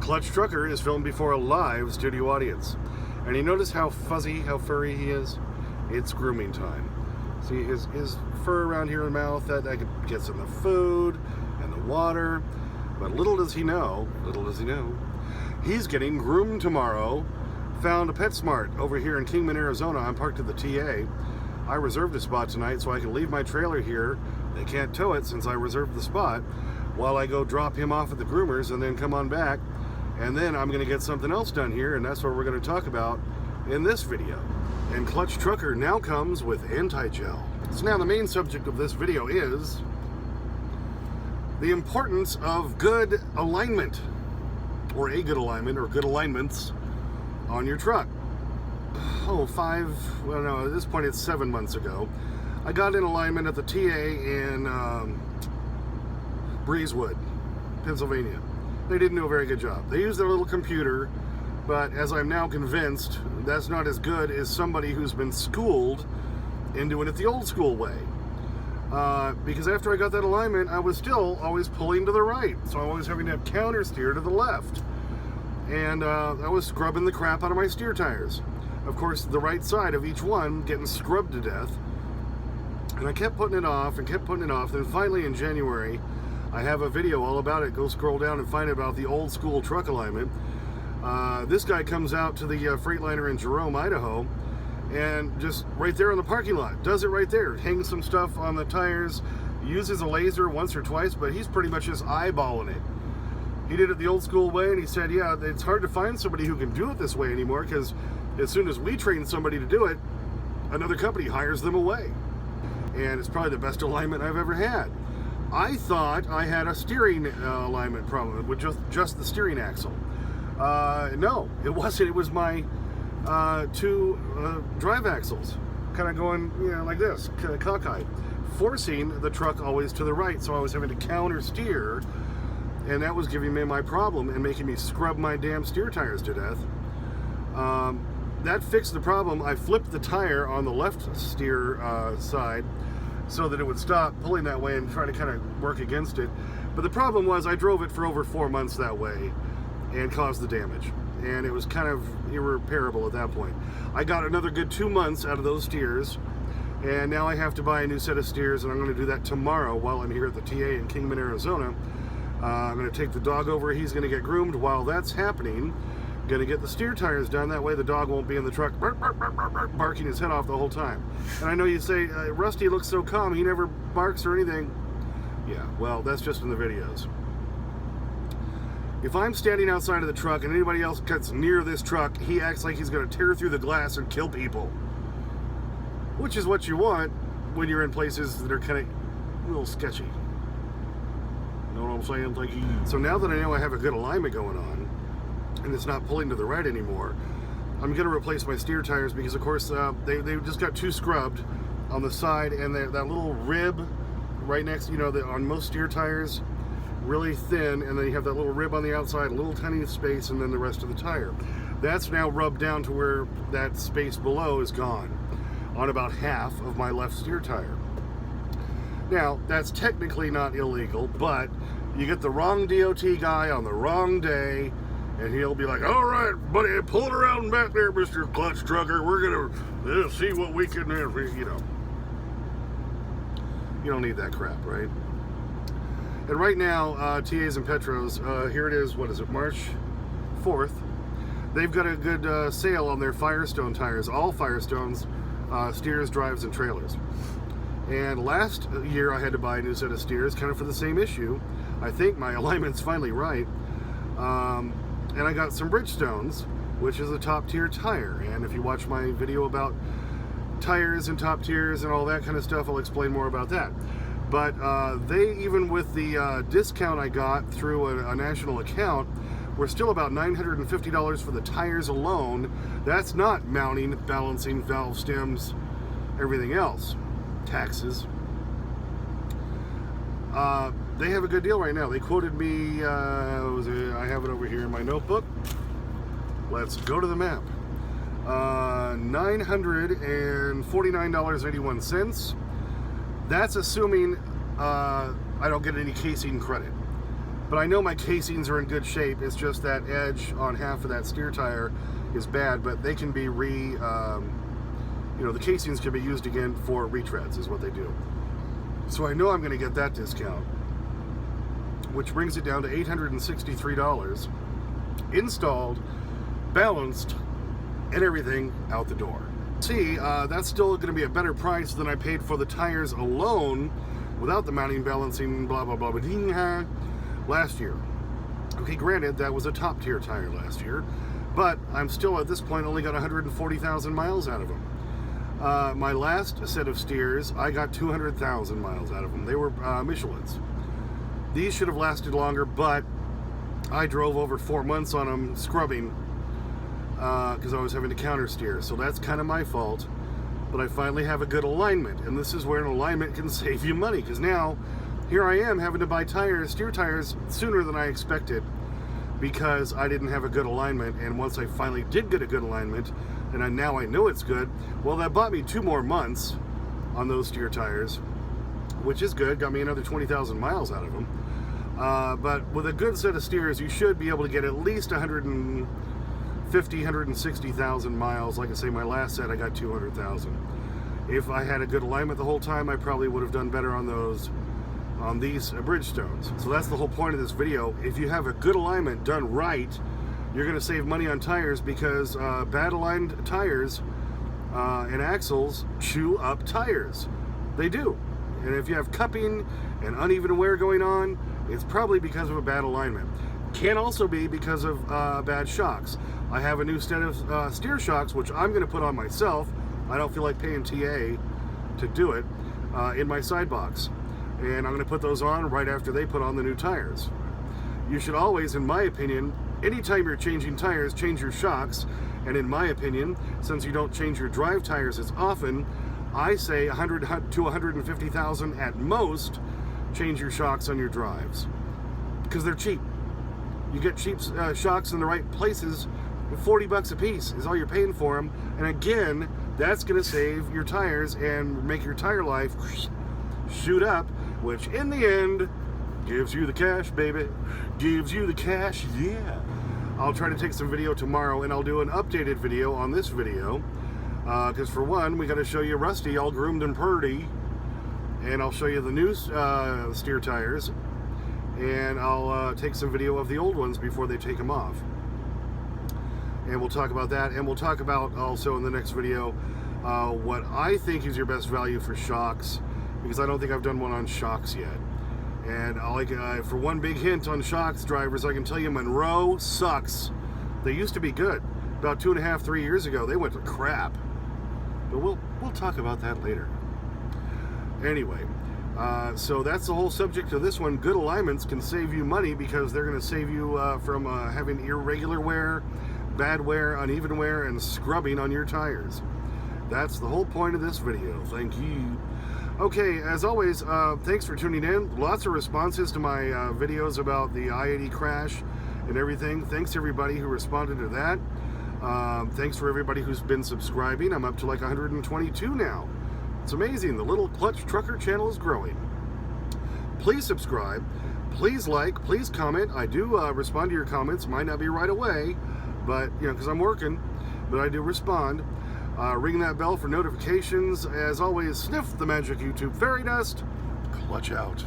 Clutch Trucker is filmed before a live studio audience. And you notice how fuzzy, how furry he is? It's grooming time. See his fur around here in the mouth, that gets in the food and the water. But little does he know, he's getting groomed tomorrow. Found a Petsmart over here in Kingman, Arizona. I'm parked at the TA. I reserved a spot tonight so I can leave my trailer here. They can't tow it since I reserved the spot, while I go drop him off at the groomers and then come on back. And then I'm going to get something else done here, and that's what we're going to talk about in this video. And Clutch Trucker now comes with anti-gel. So now the main subject of this video is the importance of good alignment, or a good alignment, or good alignments on your truck. At this point it's 7 months ago. I got in alignment at the TA in Breezewood, Pennsylvania. They didn't do a very good job. They used their little computer, but as I'm now convinced, that's not as good as somebody who's been schooled in doing it the old school way. Because after I got that alignment, I was still always pulling to the right, so I was having to counter steer to the left. And I was scrubbing the crap out of my steer tires. Of course, the right side of each one getting scrubbed to death. And I kept putting it off and kept putting it off. Then finally in January, I have a video all about it. Go scroll down and find about the old school truck alignment. This guy comes out to the Freightliner in Jerome, Idaho, and just right there in the parking lot, does it right there. Hangs some stuff on the tires, uses a laser once or twice, but he's pretty much just eyeballing it. He did it the old school way, and he said, yeah, it's hard to find somebody who can do it this way anymore, because as soon as we train somebody to do it, another company hires them away. And it's probably the best alignment I've ever had. I thought I had a steering alignment problem with just the steering axle. No, it wasn't. It was my two drive axles kind of going, like this, cockeyed, forcing the truck always to the right, so I was having to counter steer. And that was giving me my problem and making me scrub my damn steer tires to death. That fixed the problem. I flipped the tire on the left steer side so that it would stop pulling that way and try to kind of work against it. But the problem was I drove it for over 4 months that way and caused the damage. And it was kind of irreparable at that point. I got another good 2 months out of those steers, and now I have to buy a new set of steers, and I'm going to do that tomorrow while I'm here at the TA in Kingman, Arizona. I'm going to take the dog over. He's going to get groomed. While that's happening, I'm going to get the steer tires done. That way the dog won't be in the truck barking his head off the whole time. And I know you say, Rusty looks so calm. He never barks or anything. Yeah, well, that's just in the videos. If I'm standing outside of the truck and anybody else gets near this truck, he acts like he's going to tear through the glass and kill people. Which is what you want when you're in places that are kind of a little sketchy. Know what I'm saying? Like, so now that I know I have a good alignment going on, and it's not pulling to the right anymore, I'm going to replace my steer tires because, of course, they just got too scrubbed on the side, and that little rib right next, on most steer tires, really thin, and then you have that little rib on the outside, a little tiny space, and then the rest of the tire. That's now rubbed down to where that space below is gone on about half of my left steer tire. Now, that's technically not illegal, but you get the wrong DOT guy on the wrong day, and he'll be like, all right, buddy, pull it around back there, Mr. Clutch Trucker. We're going to see what we can do. You don't need that crap, right? And right now, TAs and Petros, here it is, what is it, March 4th. They've got a good sale on their Firestone tires, all Firestones, steers, drives, and trailers. And last year I had to buy a new set of steers, kind of for the same issue. I think my alignment's finally right. And I got some Bridgestones, which is a top tier tire. And if you watch my video about tires and top tiers and all that kind of stuff, I'll explain more about that. But they, even with the discount I got through a national account, were still about $950 for the tires alone. That's not mounting, balancing, valve stems, everything else. Taxes. They have a good deal right now. They quoted me, I have it over here in my notebook. Let's go to the map. $949.81. That's assuming I don't get any casing credit. But I know my casings are in good shape. It's just that edge on half of that steer tire is bad, but they can be the casings can be used again for retreads is what they do. So I know I'm going to get that discount, which brings it down to $863, installed, balanced, and everything out the door. See, that's still going to be a better price than I paid for the tires alone without the mounting, balancing, blah, blah, blah, blah, last year. Okay, granted, that was a top tier tire last year, but I'm still at this point only got 140,000 miles out of them. My last set of steers, I got 200,000 miles out of them. They were Michelin's. These should have lasted longer, but I drove over 4 months on them scrubbing because I was having to counter steer. So that's kind of my fault. But I finally have a good alignment, and this is where an alignment can save you money, because now here I am having to buy steer tires sooner than I expected because I didn't have a good alignment. And once I finally did get a good alignment, and now I know it's good, well, that bought me 2 more months on those steer tires, which is good. Got me another 20,000 miles out of them. But with a good set of steers, you should be able to get at least 160,000 miles. Like I say, my last set I got 200,000. If I had a good alignment the whole time, I probably would have done better on these Bridgestones. So that's the whole point of this video. If you have a good alignment done right, you're going to save money on tires, because bad aligned tires and axles chew up tires. They do. And if you have cupping and uneven wear going on, it's probably because of a bad alignment. Can also be because of bad shocks. I have a new set of steer shocks, which I'm going to put on myself. I don't feel like paying TA to do it, in my side box. And I'm going to put those on right after they put on the new tires. You should always, in my opinion, anytime you're changing tires, change your shocks. And in my opinion, since you don't change your drive tires as often, I say 100 to 150,000 at most, change your shocks on your drives. Because they're cheap. You get cheap shocks in the right places, $40 a piece is all you're paying for them. And again, that's going to save your tires and make your tire life shoot up, which in the end gives you the cash, baby. Gives you the cash, yeah. I'll try to take some video tomorrow, and I'll do an updated video on this video. Because for one, we got to show you Rusty all groomed and purdy. And I'll show you the new steer tires. And I'll take some video of the old ones before they take them off. And we'll talk about that. And we'll talk about also in the next video what I think is your best value for shocks, because I don't think I've done one on shocks yet. And for one big hint on shocks, drivers, I can tell you Monroe sucks. They used to be good. About 2.5, 3 years ago, they went to crap. But we'll talk about that later. Anyway, so that's the whole subject of this one. Good alignments can save you money, because they're going to save you from having irregular wear, bad wear, uneven wear, and scrubbing on your tires. That's the whole point of this video. Thank you. Okay, as always, thanks for tuning in. Lots of responses to my videos about the I-80 crash and everything. Thanks to everybody who responded to that. Thanks for everybody who's been subscribing. I'm up to like 122 now. It's amazing. The Little Clutch Trucker channel is growing. Please subscribe. Please like. Please comment. I do respond to your comments. Might not be right away, but because I'm working, but I do respond. Ring that bell for notifications. As always, sniff the magic YouTube fairy dust. Clutch out.